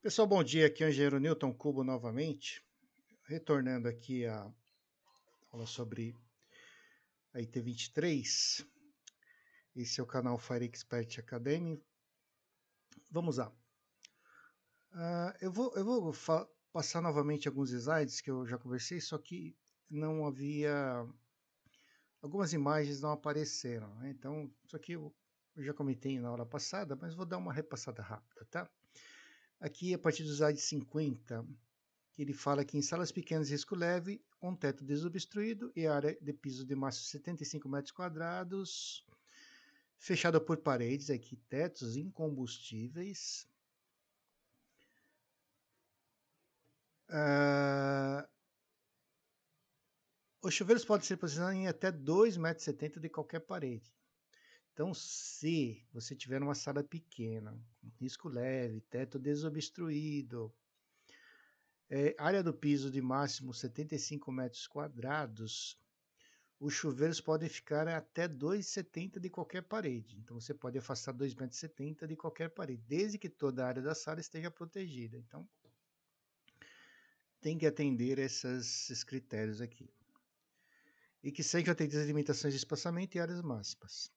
Pessoal, bom dia. Aqui é o engenheiro Newton Cubo novamente, retornando aqui a aula sobre a IT23. Esse é o canal Fire Expert Academy. Vamos lá. Eu vou passar novamente alguns slides que eu já conversei, só que não havia. Algumas imagens não apareceram, né? Então, isso aqui eu já comentei na aula passada, mas vou dar uma repassada rápida, tá? Aqui, a partir do slide 50, que ele fala que em salas pequenas de risco leve, com teto desobstruído e área de piso de máximo 75 metros quadrados, fechada por paredes, aqui tetos incombustíveis. Os chuveiros podem ser posicionados em até 2,70 metros de qualquer parede. Então, se você tiver uma sala pequena, com risco leve, teto desobstruído, área do piso de máximo 75 metros quadrados, os chuveiros podem ficar até 2,70 de qualquer parede. Então você pode afastar 2,70 metros de qualquer parede, desde que toda a área da sala esteja protegida. Então tem que atender esses critérios aqui. E que sejam atendidas as limitações de espaçamento e áreas máximas.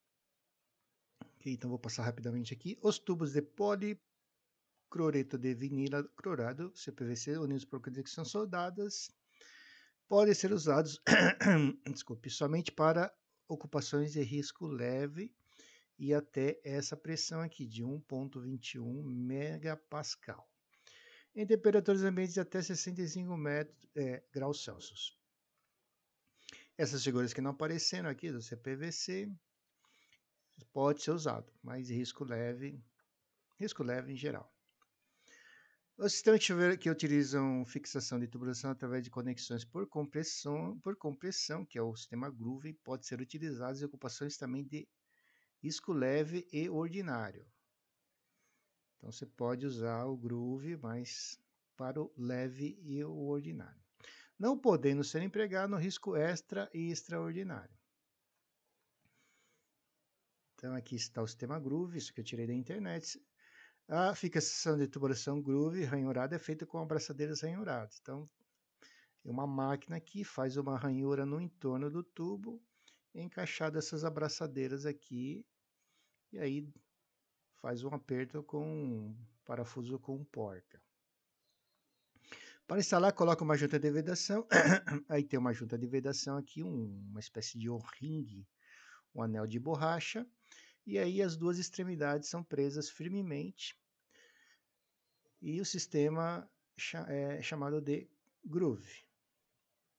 Ok, então vou passar rapidamente aqui. Os tubos de policloreto de vinila clorado, CPVC, unidos por conexão soldadas, podem ser usados desculpe, somente para ocupações de risco leve e até essa pressão aqui de 1,21 megapascal. Em temperaturas ambientes de até 65 graus Celsius. Essas figuras que não apareceram aqui do CPVC pode ser usado, mas risco leve em geral. Os sistemas de chuveiro que utilizam fixação de tubulação através de conexões por compressão, que é o sistema Groove, pode ser utilizados em ocupações também de risco leve e ordinário. Então você pode usar o Groove, mas para o leve e o ordinário. Não podendo ser empregado no risco extra e extraordinário. Então aqui está o sistema Groove, isso que eu tirei da internet. A fixação de tubulação Groove ranhurada é feita com abraçadeiras ranhuradas. Então, é uma máquina que faz uma ranhura no entorno do tubo, encaixado essas abraçadeiras aqui, e aí faz um aperto com um parafuso com porca. Para instalar, coloca uma junta de vedação. Aí tem uma junta de vedação aqui, uma espécie de ring, um anel de borracha. E aí as duas extremidades são presas firmemente. E o sistema é chamado de groove.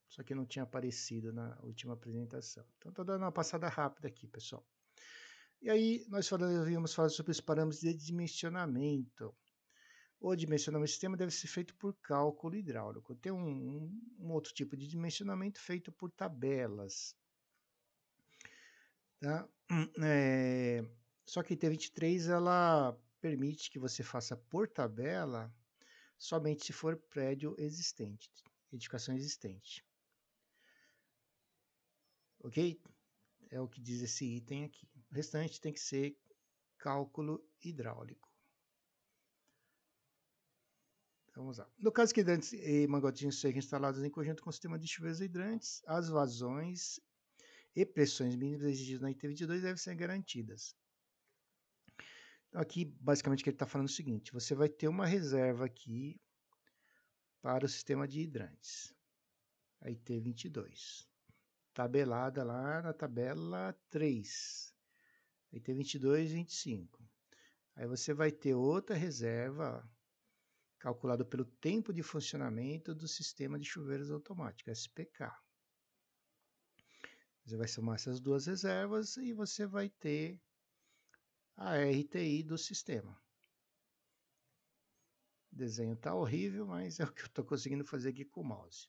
Só que não tinha aparecido na última apresentação. Então estou dando uma passada rápida aqui, pessoal. E aí nós havíamos falado sobre os parâmetros de dimensionamento. O dimensionamento do sistema deve ser feito por cálculo hidráulico. Tem um outro tipo de dimensionamento feito por tabelas. Tá? Só que a T23 ela permite que você faça por tabela somente se for prédio existente, edificação existente. Ok? É o que diz esse item aqui. O restante tem que ser cálculo hidráulico. Vamos lá. No caso que hidrantes e mangotinhos sejam instalados em conjunto com o sistema de chuveiros hidrantes, as vazões e pressões mínimas exigidas na IT22 devem ser garantidas. Então, aqui, basicamente, o que ele está falando é o seguinte: você vai ter uma reserva aqui para o sistema de hidrantes, a IT22, tabelada lá na tabela 3, IT22, 25. Aí você vai ter outra reserva calculado pelo tempo de funcionamento do sistema de chuveiros automáticos, SPK. Você vai somar essas duas reservas e você vai ter a RTI do sistema. O desenho está horrível, mas é o que eu estou conseguindo fazer aqui com o mouse.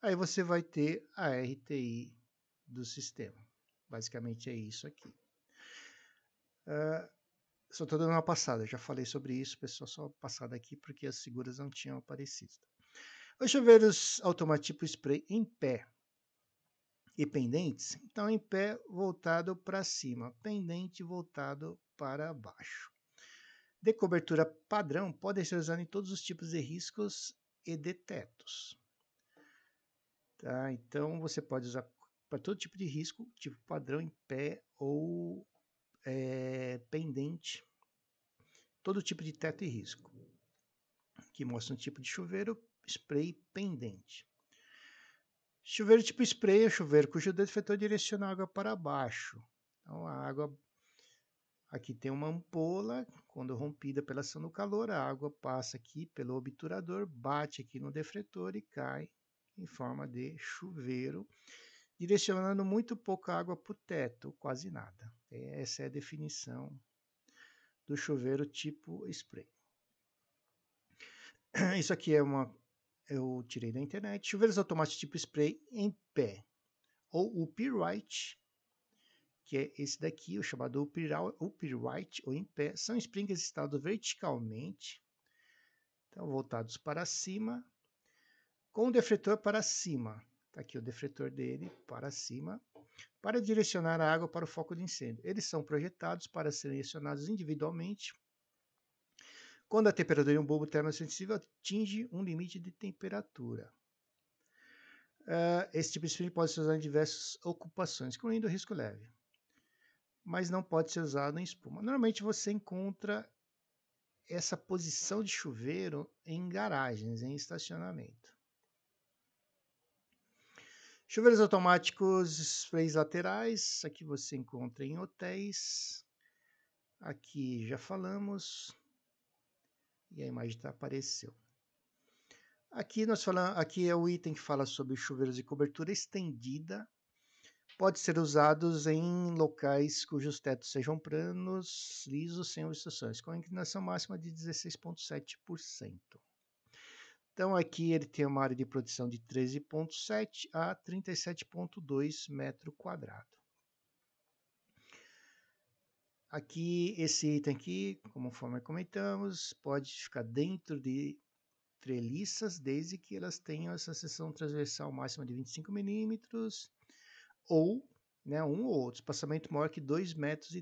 Aí você vai ter a RTI do sistema. Basicamente é isso aqui. Só estou dando uma passada, já falei sobre isso, pessoal, só passada aqui porque as figuras não tinham aparecido. Os chuveiros automáticos spray em pé e pendentes, então em pé voltado para cima, pendente voltado para baixo. de cobertura padrão podem ser usados em todos os tipos de riscos e de tetos. Tá? Então, você pode usar para todo tipo de risco, tipo padrão em pé ou pendente, todo tipo de teto e risco. Aqui mostra um tipo de chuveiro, spray pendente. Chuveiro tipo spray é chuveiro cujo defletor direciona a água para baixo. Então, a água aqui tem uma ampola, quando rompida pela ação do calor, a água passa aqui pelo obturador, bate aqui no defletor e cai em forma de chuveiro, direcionando muito pouca água para o teto, quase nada. Essa é a definição do chuveiro tipo spray. Isso aqui eu tirei da internet. Chuveiros automáticos tipo spray em pé, ou upright, que é esse daqui, o chamado upright ou em pé, são sprinklers instalados verticalmente, então voltados para cima, com o defletor para cima. Está aqui o defletor dele para cima, para direcionar a água para o foco de incêndio. Eles são projetados para serem acionados individualmente quando a temperatura em um bulbo termosensível atinge um limite de temperatura. Esse tipo de sprinkler pode ser usado em diversas ocupações, incluindo o risco leve, mas não pode ser usado em espuma. Normalmente você encontra essa posição de chuveiro em garagens, em estacionamento. Chuveiros automáticos, sprays laterais, aqui você encontra em hotéis. Aqui já falamos. E a imagem apareceu. Aqui aqui é o item que fala sobre chuveiros de cobertura estendida. Pode ser usados em locais cujos tetos sejam planos, lisos, sem obstruções, com inclinação máxima de 16,7%. Então aqui ele tem uma área de produção de 13,7 a 37,2 metro quadrado. Aqui, esse item aqui, conforme comentamos, pode ficar dentro de treliças, desde que elas tenham essa seção transversal máxima de 25 milímetros, ou um ou outro, espaçamento maior que 2,30 metros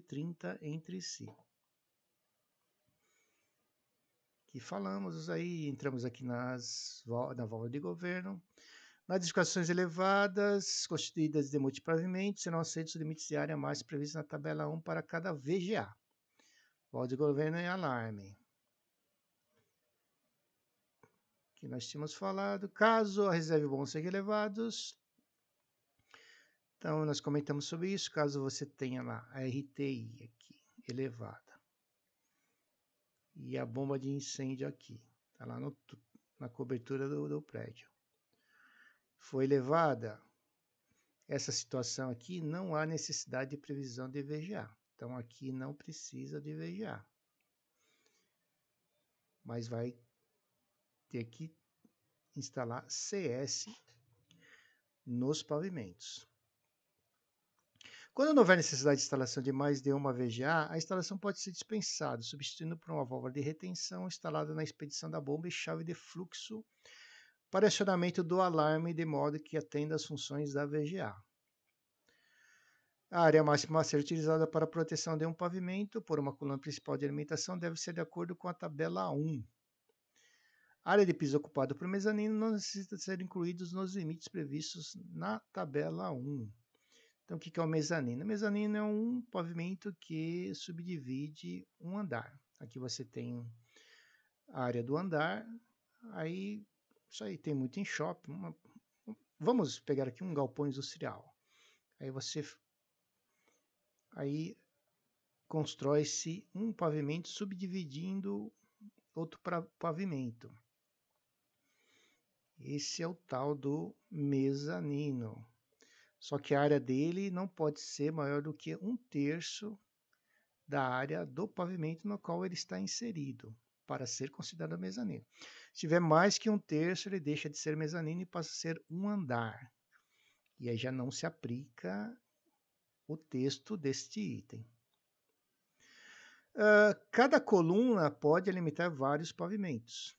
entre si. Que falamos aí, entramos aqui na válvula de governo. Nas edificações elevadas, constituídas de multipavimento, serão aceitos os limites de área mais previstos na tabela 1 para cada VGA. Válvula de governo e alarme. Que nós tínhamos falado. Caso a reserva e o bom sejam elevados, então nós comentamos sobre isso. Caso você tenha lá a RTI aqui, elevada, e a bomba de incêndio aqui, está lá na cobertura do prédio, foi elevada, essa situação aqui não há necessidade de previsão de VGA. Então aqui não precisa de VGA. Mas vai ter que instalar CS nos pavimentos. Quando não houver necessidade de instalação de mais de uma VGA, a instalação pode ser dispensada, substituindo por uma válvula de retenção instalada na expedição da bomba e chave de fluxo para acionamento do alarme, de modo que atenda às funções da VGA. A área máxima a ser utilizada para a proteção de um pavimento por uma coluna principal de alimentação deve ser de acordo com a tabela 1. A área de piso ocupada por mezanino não necessita ser incluídos nos limites previstos na tabela 1. Então, o que é o mezanino? O mezanino é um pavimento que subdivide um andar. Aqui você tem a área do andar, aí isso aí tem muito em shopping. Vamos pegar aqui um galpão industrial. Aí constrói-se um pavimento subdividindo outro pavimento. Esse é o tal do mezanino. Só que a área dele não pode ser maior do que 1/3 da área do pavimento no qual ele está inserido, para ser considerado mezanino. Se tiver mais que 1/3, ele deixa de ser mezanino e passa a ser um andar. E aí já não se aplica o texto deste item. Cada coluna pode alimentar vários pavimentos.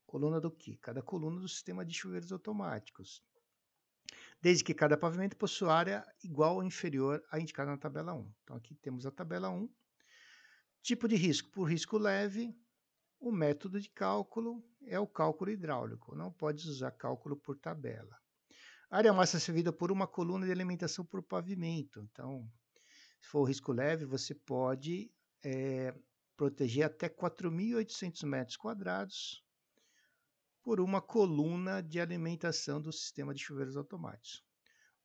Coluna do quê? Cada coluna do sistema de chuveiros automáticos. Desde que cada pavimento possua área igual ou inferior à indicada na tabela 1. Então aqui temos a tabela 1. Tipo de risco. Por risco leve, o método de cálculo é o cálculo hidráulico. Não pode usar cálculo por tabela. Área máxima servida por uma coluna de alimentação por pavimento. Então, se for risco leve, você pode proteger até 4.800 metros quadrados por uma coluna de alimentação do sistema de chuveiros automáticos.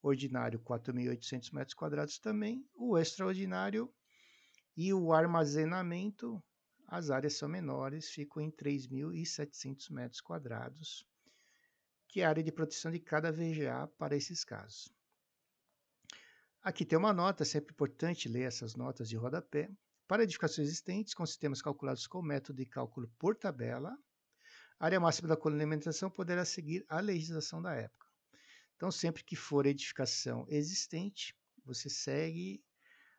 Ordinário, 4.800 metros quadrados também. O extraordinário e o armazenamento, as áreas são menores, ficam em 3.700 metros quadrados, que é a área de proteção de cada VGA para esses casos. Aqui tem uma nota, é sempre importante ler essas notas de rodapé. Para edificações existentes, com sistemas calculados com o método de cálculo por tabela, a área máxima da coluna de alimentação poderá seguir a legislação da época. Então, sempre que for edificação existente, você segue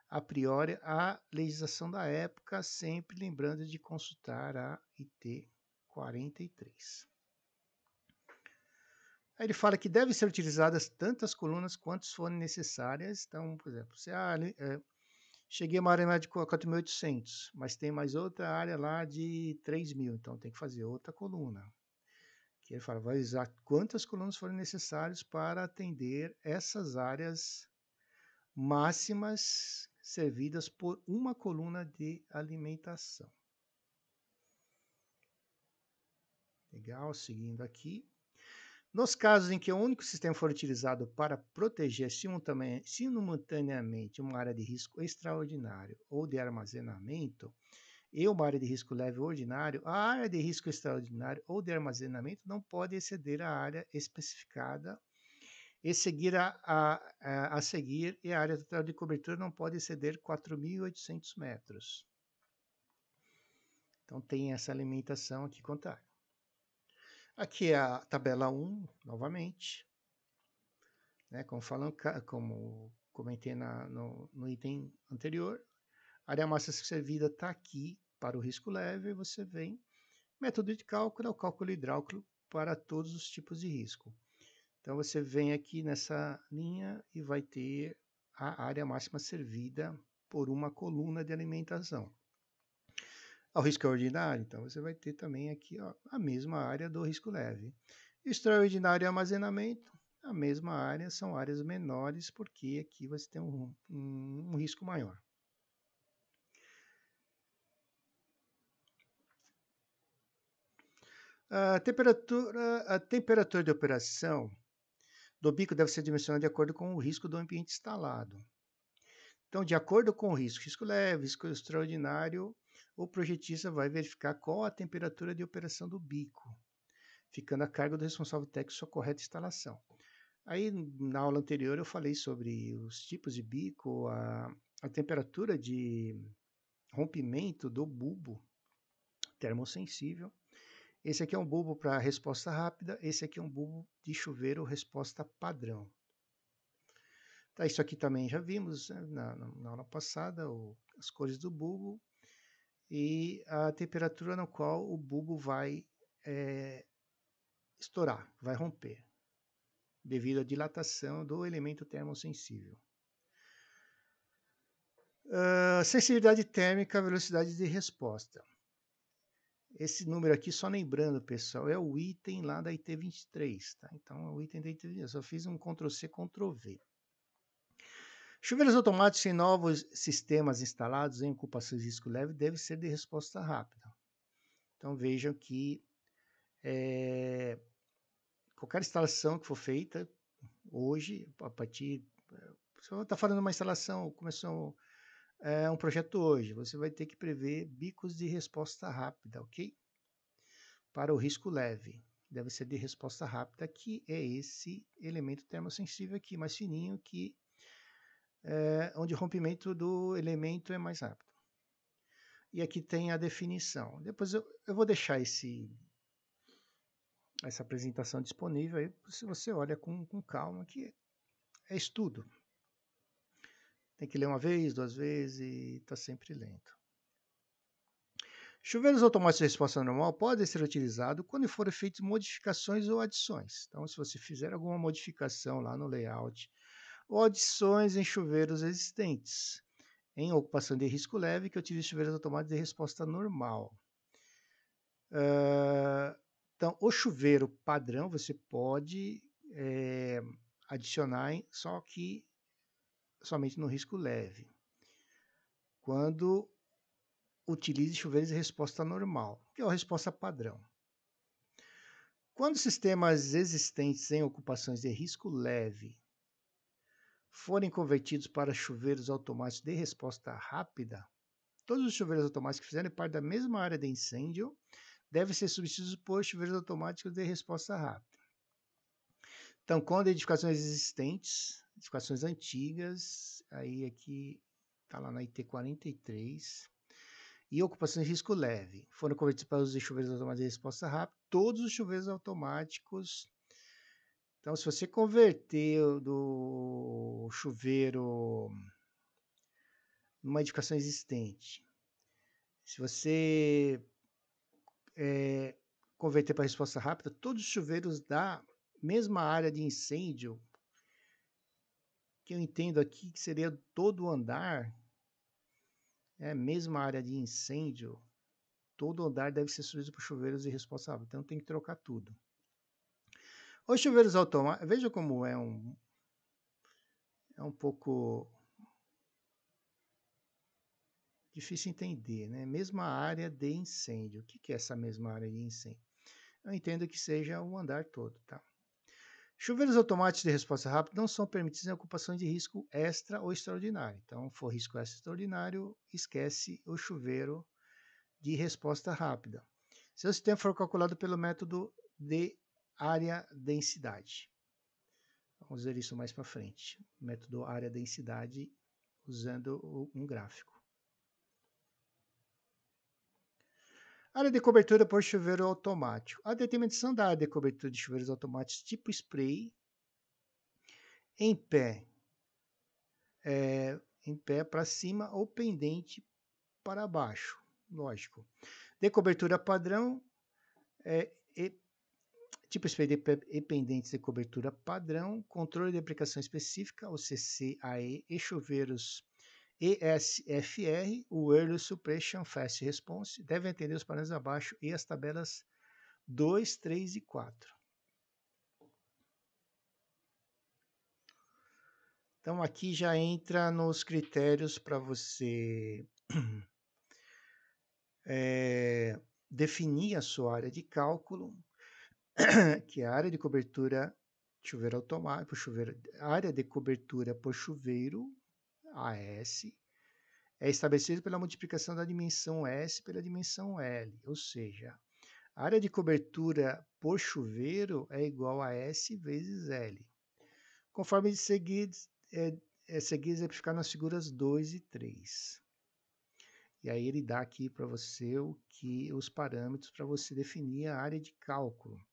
a priori a legislação da época, sempre lembrando de consultar a IT 43. Aí ele fala que devem ser utilizadas tantas colunas quantas forem necessárias. Então, por exemplo, se cheguei a uma área de 4.800, mas tem mais outra área lá de 3.000, então tem que fazer outra coluna. Que ele fala, vai usar quantas colunas forem necessárias para atender essas áreas máximas servidas por uma coluna de alimentação. Legal, seguindo aqui. Nos casos em que o único sistema for utilizado para proteger simultaneamente uma área de risco extraordinário ou de armazenamento e uma área de risco leve ordinário, a área de risco extraordinário ou de armazenamento não pode exceder a área especificada e a seguir, e a área total de cobertura não pode exceder 4.800 metros. Então tem essa limitação aqui contrária. Aqui é a tabela 1, novamente, né, como comentei no item anterior, a área máxima servida está aqui para o risco leve, você vem, método de cálculo é o cálculo hidráulico para todos os tipos de risco. Então você vem aqui nessa linha e vai ter a área máxima servida por uma coluna de alimentação. Ao risco ordinário, então você vai ter também aqui a mesma área do risco leve. Extraordinário e armazenamento, a mesma área, são áreas menores, porque aqui você tem um risco maior. A temperatura de operação do bico deve ser dimensionada de acordo com o risco do ambiente instalado. Então, de acordo com o risco leve, risco extraordinário, o projetista vai verificar qual a temperatura de operação do bico, ficando a cargo do responsável técnico sua correta instalação. Aí, na aula anterior, eu falei sobre os tipos de bico, a temperatura de rompimento do bulbo termossensível. Esse aqui é um bulbo para resposta rápida, esse aqui é um bulbo de chuveiro resposta padrão. Tá, isso aqui também já vimos, né, na aula passada, as cores do bulbo e a temperatura na qual o bulbo vai estourar, vai romper, devido à dilatação do elemento termossensível. Sensibilidade térmica, velocidade de resposta. Esse número aqui, só lembrando, pessoal, é o item lá da IT 23, tá? Então, é o item da IT 23, eu só fiz um Ctrl+C, Ctrl+V. Chuveiros automáticos em novos sistemas instalados em ocupações de risco leve devem ser de resposta rápida. Então, vejam que qualquer instalação que for feita hoje, a partir... Se você está falando uma instalação, começou um projeto hoje, você vai ter que prever bicos de resposta rápida, ok? Para o risco leve, deve ser de resposta rápida, que é esse elemento termossensível aqui, mais fininho, que onde o rompimento do elemento é mais rápido. E aqui tem a definição. Depois eu vou deixar essa apresentação disponível aí, se você olha com calma, que é estudo. Tem que ler uma vez, duas vezes e está sempre lento. Chuveiros automáticos de resposta normal podem ser utilizados quando forem feitas modificações ou adições. Então, se você fizer alguma modificação lá no layout ou adições em chuveiros existentes, em ocupação de risco leve, que utiliza chuveiros automáticos de resposta normal. Então, o chuveiro padrão você pode adicionar, só que somente no risco leve. Quando utilize chuveiros de resposta normal, que é a resposta padrão. Quando sistemas existentes em ocupações de risco leve forem convertidos para chuveiros automáticos de resposta rápida, todos os chuveiros automáticos que fizerem parte da mesma área de incêndio devem ser substituídos por chuveiros automáticos de resposta rápida. Então, quando edificações existentes, edificações antigas, aí aqui está lá na IT 43, e ocupações de risco leve foram convertidos para os chuveiros automáticos de resposta rápida, todos os chuveiros automáticos. Então, se você converter do chuveiro numa edificação existente, se você converter para resposta rápida, todos os chuveiros da mesma área de incêndio, que eu entendo aqui que seria todo o andar, mesma área de incêndio, todo andar deve ser substituído por chuveiros de resposta rápida. Então tem que trocar tudo. Os chuveiros automáticos, veja como é um pouco difícil entender, né? Mesma área de incêndio. O que é essa mesma área de incêndio? Eu entendo que seja o andar todo, tá? Chuveiros automáticos de resposta rápida não são permitidos em ocupações de risco extra ou extraordinário. Então, for risco extra ou extraordinário, esquece o chuveiro de resposta rápida. Seu sistema for calculado pelo método de área-densidade. Vamos ver isso mais para frente. Método área-densidade usando um gráfico. Área de cobertura por chuveiro automático. A determinação da área de cobertura de chuveiros automáticos tipo spray em pé para cima ou pendente para baixo, lógico. De cobertura padrão, tipo spray e pendentes de cobertura padrão, controle de aplicação específica, o CCAE, e chuveiros ESFR, o Early Suppression Fast Response, devem atender os parâmetros abaixo e as tabelas 2, 3 e 4. Então, aqui já entra nos critérios para você definir a sua área de cálculo, que é a área de cobertura chuveiro automático, área de cobertura por chuveiro, AS, é estabelecida pela multiplicação da dimensão S pela dimensão L, ou seja, a área de cobertura por chuveiro é igual a S vezes L, conforme seguidos exemplificar nas figuras 2 e 3. E aí ele dá aqui para você os parâmetros para você definir a área de cálculo.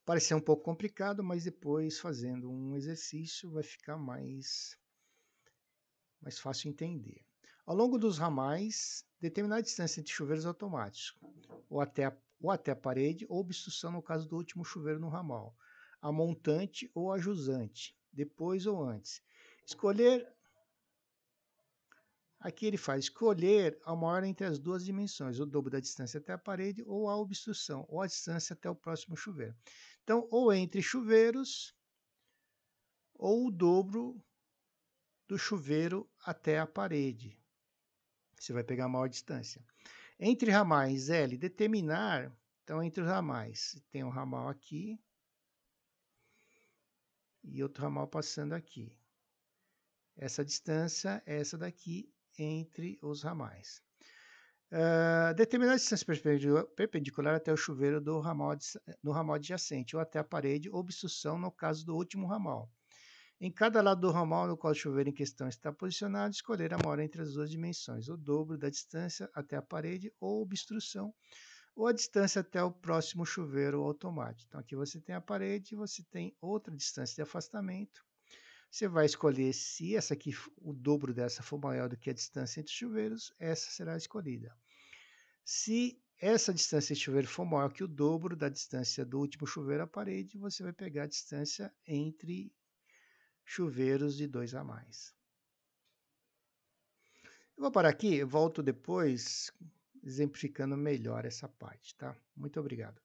Parece um pouco complicado, mas depois fazendo um exercício vai ficar mais fácil entender. Ao longo dos ramais, determinar a distância entre chuveiros automáticos, ou até a parede, ou obstrução no caso do último chuveiro no ramal, a montante ou a jusante, depois ou antes. Aqui ele faz escolher a maior entre as duas dimensões, o dobro da distância até a parede ou a obstrução, ou a distância até o próximo chuveiro. Então, ou entre chuveiros, ou o dobro do chuveiro até a parede. Você vai pegar a maior distância. Entre ramais, L, determinar, então entre os ramais, tem um ramal aqui e outro ramal passando aqui. Essa distância é essa daqui entre os ramais. Determinar a distância perpendicular até o chuveiro no ramal adjacente ou até a parede, obstrução no caso do último ramal. Em cada lado do ramal no qual o chuveiro em questão está posicionado, escolher a maior entre as duas dimensões, o dobro da distância até a parede ou obstrução, ou a distância até o próximo chuveiro automático. Então aqui você tem a parede e você tem outra distância de afastamento. Você vai escolher se essa aqui, o dobro dessa for maior do que a distância entre os chuveiros, essa será escolhida. Se essa distância de chuveiro for maior que o dobro da distância do último chuveiro à parede, você vai pegar a distância entre chuveiros de 2 a mais. Eu vou parar aqui, eu volto depois exemplificando melhor essa parte, tá? Muito obrigado.